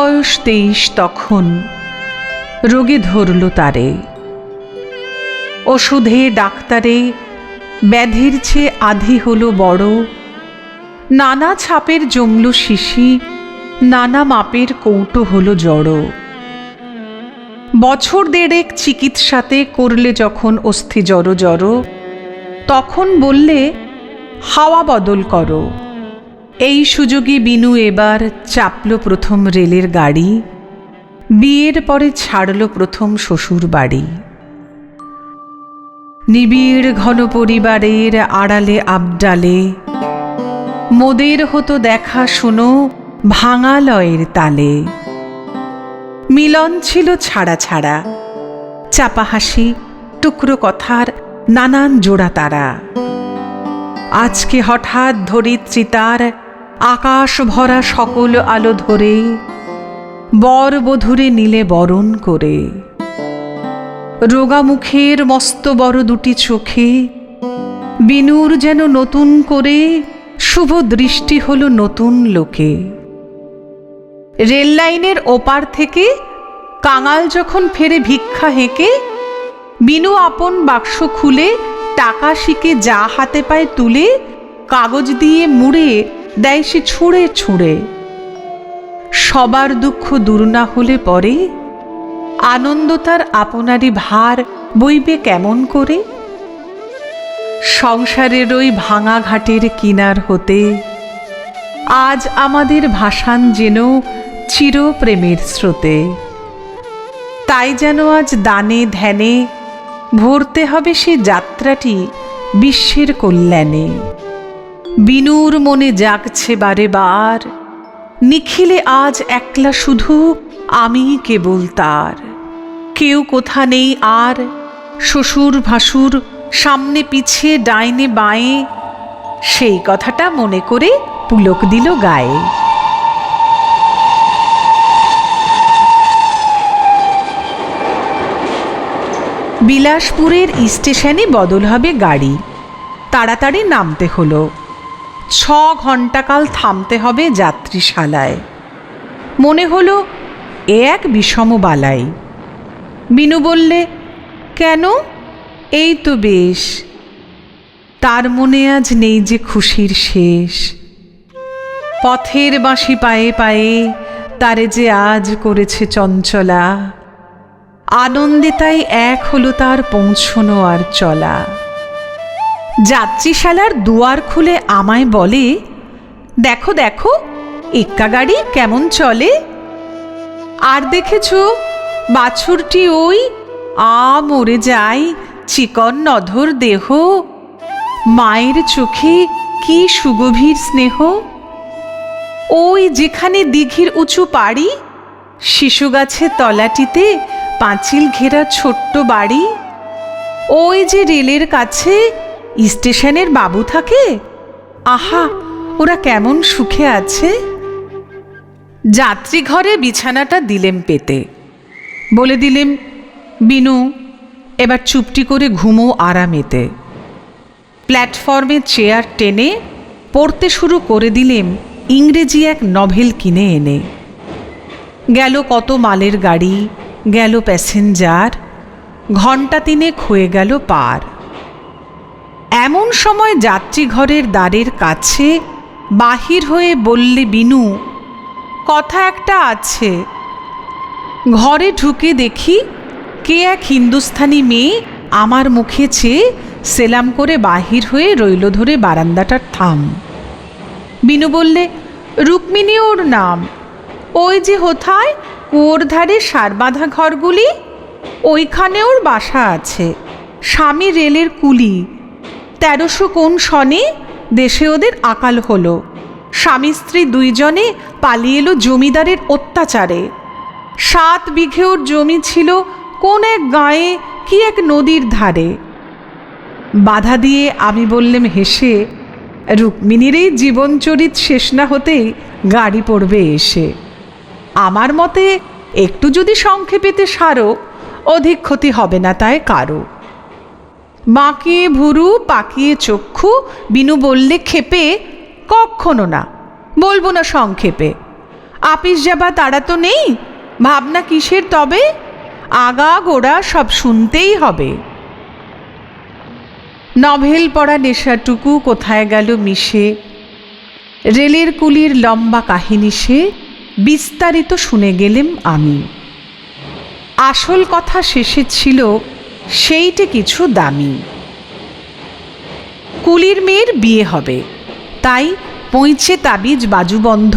বয়স 23 তখন। রোগে ধরল তারে, ওষুধে ডাক্তারে ব্যাধির চেয়ে আধি হলো বড়। নানা ছাপের জমল শিশি, নানা মাপের কৌটো হলো জড়ো। বছর দেড়েক চিকিৎসাতে করলে যখন অস্থি জড়ো জড়ো, তখন বললে হাওয়া বদল করো। এই সুযোগে বিনু এবার চাপল প্রথম রেলের গাড়ি, বিয়ের পরে ছাড়ল প্রথম শ্বশুর বাড়ি। নিবিড় ঘন পরিবারের আড়ালে আবডালে মোদের হতো দেখা শুনো ভাঙালয়ের তালে। মিলন ছিল ছাড়া ছাড়া, চাপা হাসি, টুকরো কথার নানান জোড়া তারা। আজকে হঠাৎ ধরিত্রী তার আকাশ ভরা সকল আলো ধরে বর বধূরে নিলে বরণ করে। রোগা মুখের মস্ত বড় দুটি চোখে বিনুর যেন নতুন করে শুভ দৃষ্টি হলো নতুন লোকে। রেল লাইনের ওপার থেকে কাঙাল যখন ফেরে ভিক্ষা হেঁকে, বিনু আপন বাক্স খুলে টাকা শিকে যা হাতে পায় তুলে কাগজ দিয়ে মুড়ে দেয় সে ছুঁড়ে ছুঁড়ে। সবার দুঃখ দূর না হলে পরে আনন্দ তার আপনারই ভার বইবে কেমন করে। সংসারের ওই ভাঙা ঘাটের কিনার হতে আজ আমাদের ভাসান যেন চির প্রেমের স্রোতে। তাই যেন আজ দানে ধ্যানে ভরতে হবে সে যাত্রাটি বিশ্বের কল্যাণে। বিনুর মনে জাগছে বারে বার, নিখিলে আজ একলা শুধু আমি কেবল তার। কেউ কোথা নেই আর, শ্বশুর ভাসুর সামনে পিছিয়ে ডাইনে বাঁয়ে, সেই কথাটা মনে করে পুলক দিল গায়ে। বিলাসপুরের স্টেশনে বদল হবে গাড়ি, তাড়াতাড়ি নামতে হলো। 6 ঘণ্টাকাল থামতে হবে যাত্রীশালায়। মনে হলো এ এক বিষম বালাই। বিনু বললে, কেন? এই তো বেশ। তার মনে আজ নেই যে খুশির শেষ। পথের বাঁশি পায়ে পায়ে তারে যে আজ করেছে চঞ্চলা, আনন্দে তাই এক হলো তার পৌঁছনো আর চলা। যাত্রীশালার দুয়ার খুলে আমায় বলে, দেখো দেখো এক্কা গাড়ি কেমন চলে। আর দেখেছ বাছুরটি ওই মরে যায়, চিকন নধর দেহ, মায়ের চোখে কি সুগভীর স্নেহ। ওই যেখানে দিঘির উঁচু পাড়ি, শিশু গাছের তলাটিতে পাঁচিল ঘেরা ছোট্ট বাড়ি। ওই যে রেলের কাছে স্টেশনের বাবু থাকে, আহা ওরা কেমন সুখে আছে। যাত্রী ঘরে বিছানাটা দিলেম পেতে, বলে দিলেম, বিনু এবার চুপটি করে ঘুমো আরামেতে। প্ল্যাটফর্মে চেয়ার টেনে পড়তে শুরু করে দিলেম ইংরেজি এক নভেল কিনে এনে। গেল কত মালের গাড়ি, গেল প্যাসেঞ্জার, ঘণ্টা 3 হয়ে গেল পার। এমন সময় যাত্রী ঘরের দ্বারের কাছে বাহির হয়ে বললে বিনু, কথা একটা আছে। ঘরে ঢুকে দেখি কে এক হিন্দুস্থানি মেয়ে আমার মুখে চেয়ে সেলাম করে বাহির হয়ে রইল ধরে বারান্দাটার থাম। বিনু বললে, রুক্মিণী ওর নাম। ওই যে হোথায় কুয়োর ধারে সার বাঁধা ঘরগুলি, ওইখানে ওর বাসা আছে। স্বামী রেলের কুলি। 1300 কোন সনে দেশে ওদের আকাল হলো। স্বামী স্ত্রী 2 জনে পালিয়ে এলো জমিদারের অত্যাচারে। 7 বিঘে ওর জমি ছিল কোন এক গাঁয়ে কি এক নদীর ধারে। বাধা দিয়ে আমি বললেম হেসে, রুক্মিণীর এই জীবনচরিত শেষ না হতেই গাড়ি পড়বে এসে। আমার মতে একটু যদি সংক্ষেপেতে সারো, অধিক ক্ষতি হবে না তাই কারো। বাঁকিয়ে ভুরু পাকিয়ে চক্ষু বিনু বললে ক্ষেপে, কক্ষনো না, বলবো না সংক্ষেপে। আপিস যাবা তারা তো নেই, ভাবনা কিসের তবে? আগা গোড়া সব শুনতেই হবে। নভেল পড়া নেশাটুকু কোথায় গেল মিশে, রেলের কুলির লম্বা কাহিনী সে বিস্তারিত শুনে গেলেম আমি। আসল কথা শেষে ছিল সেইটে কিছু দামি। কুলির মেয়ের বিয়ে হবে, তাই পঁইচে তাবিজ বাজুবন্ধ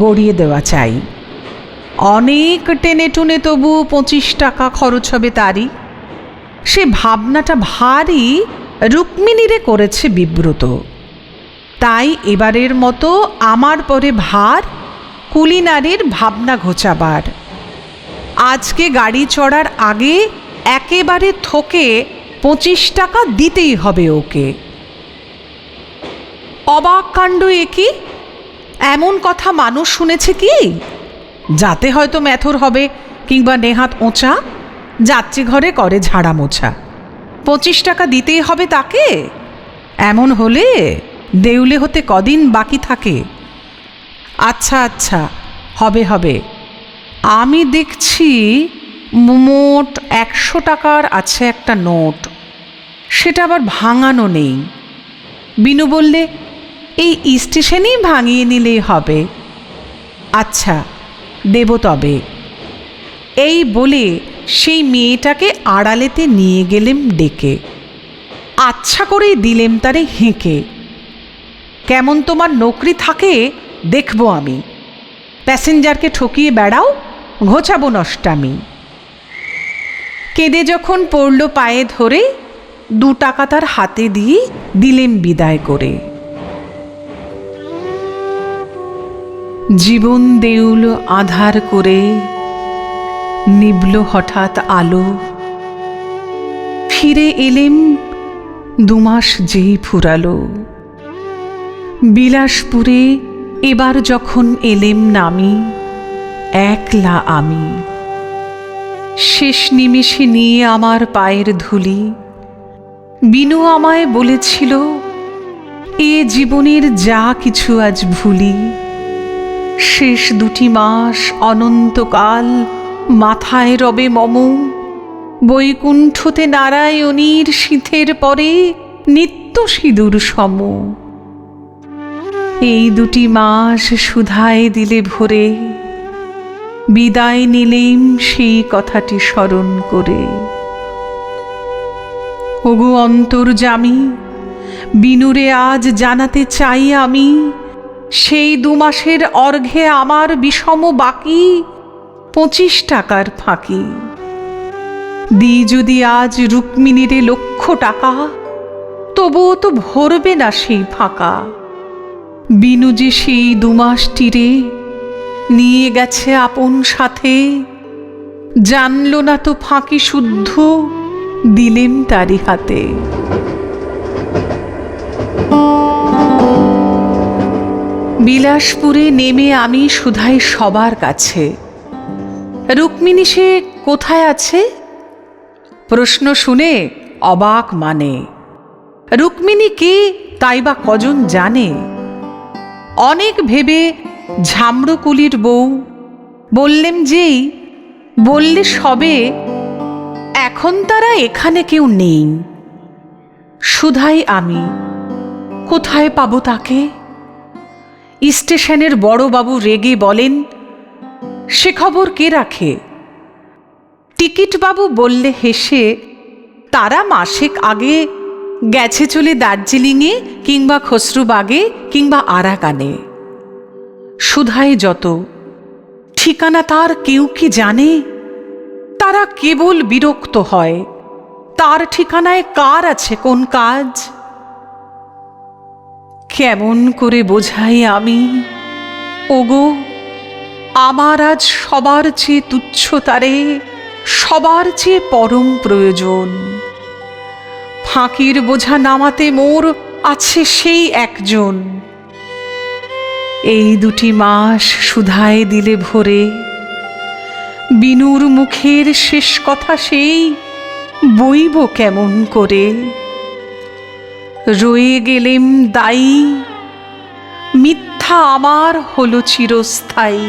গড়িয়ে দেওয়া চাই। অনেক টেনে টুনে তবু 25 টাকা খরচ হবে তারই। সে ভাবনাটা ভারী রুক্মিণীরে করেছে বিব্রত। তাই এবারের মতো আমার পরে ভার কুলিনারির ভাবনা ঘোচাবার। আজকে গাড়ি চড়ার আগে একেবারে থোকে 25 টাকা দিতেই হবে ওকে। অবাক কাণ্ড একি! এমন কথা মানুষ শুনেছে কি? যাতে হয়তো মেথর হবে কিংবা নেহাত ওঁচা, যাত্রী ঘরে করে ঝাড়া মোছা, 25 টাকা দিতেই হবে তাকে। এমন হলে দেউলে হতে কদিন বাকি থাকে? আচ্ছা আচ্ছা, হবে হবে। আমি দেখছি মোট 100 টাকার আছে একটা নোট, সেটা আবার ভাঙানো নেই। বিনু বললে, এই স্টেশনেই ভাঙিয়ে নিলেই হবে। আচ্ছা, দেব তবে। এই বলে সেই মেয়েটাকে আড়ালেতে নিয়ে গেলেম ডেকে। আচ্ছা করেই দিলেম তারে হেঁকে। কেমন তোমার নকরি থাকে দেখব আমি। প্যাসেঞ্জারকে ঠকিয়ে বেড়াও, ঘোচাবো নষ্টামি। কেঁদে যখন পড়ল পায়ে ধরে, 2 টাকা তার হাতে দিয়ে দিলেম বিদায় করে। জীবন দেউল আধার করে নিবল হঠাৎ আলো। ফিরে এলেম 2 মাস যেই ফুরালো। বিলাসপুরে এবার যখন এলেম নামি, একলা আমি। শেষ নিমেষে নিয়ে আমার পায়ের ধুলি। বিনু আমায় বলেছিল, এ জীবনের যা কিছু আজ ভুলি। শেষ 2টি মাস অনন্তকাল মাথায় রবে মম। বৈকুণ্ঠতে নারায়ণীর শীতের পরে নিত্য সিঁদুর সম। এই 2টি মাস সুধায় দিলে ভরে, বিদায় নিলেম সেই কথাটি স্মরণ করে। ওগো অন্তর্যামী, বিনুরে আজ জানাতে চাই আমি, সেই 2 মাসের অর্ঘে আমার বিষম বাকি 25 টাকার ফাঁকি। দি যদি আজ রুক্মিণীরে 1,00,000 টাকা, তবুও তো ভরবে না সেই ফাঁকা। বিনু যে সেই 2 মাসটিরে নিয়ে গেছে আপন সাথে, জানল না তো ফাঁকি শুদ্ধ দিলেম তারি হাতে। বিলাসপুরে নেমে আমি শুধাই সবার কাছে, রুক্মিণী সে কোথায় আছে? প্রশ্ন শুনে অবাক মানে। রুক্মিণী কে তাই বা কজন জানে? অনেক ভেবে ঝামরুকুলির বউ বললেম যেই, বললে সবে, এখন তারা এখানে কেউ নেই। শুধাই আমি, কোথায় পাবো তাকে? স্টেশনের বড়বাবু রেগে বলেন, সে খবর কে রাখে? টিকিট বাবু বললে হেসে, তারা মাসেক আগে গেছে চলে দার্জিলিংয়ে কিংবা খসরুবাগে কিংবা আরাকানে। শুধাই যত, ঠিকানা তার কেউ কি জানে? তারা কেবল বিরক্ত হয়, তার ঠিকানায় কার আছে কোন কাজ? কেমন করে বোঝাই আমি, ওগো আমার আজ সবার চেয়ে তুচ্ছ তারে, সবার চেয়ে পরম প্রয়োজন। ফাঁকির বোঝা নামাতে মোর আছে সেই একজন। এই 2টি মাস শুধায় দিলে ভরে, বিনুর মুখের শেষ কথা সেই বইব কেমন করে? রয়ে গেলেম দায়ী, মিথ্যা ব্যথা আমার হলো চিরস্থায়ী।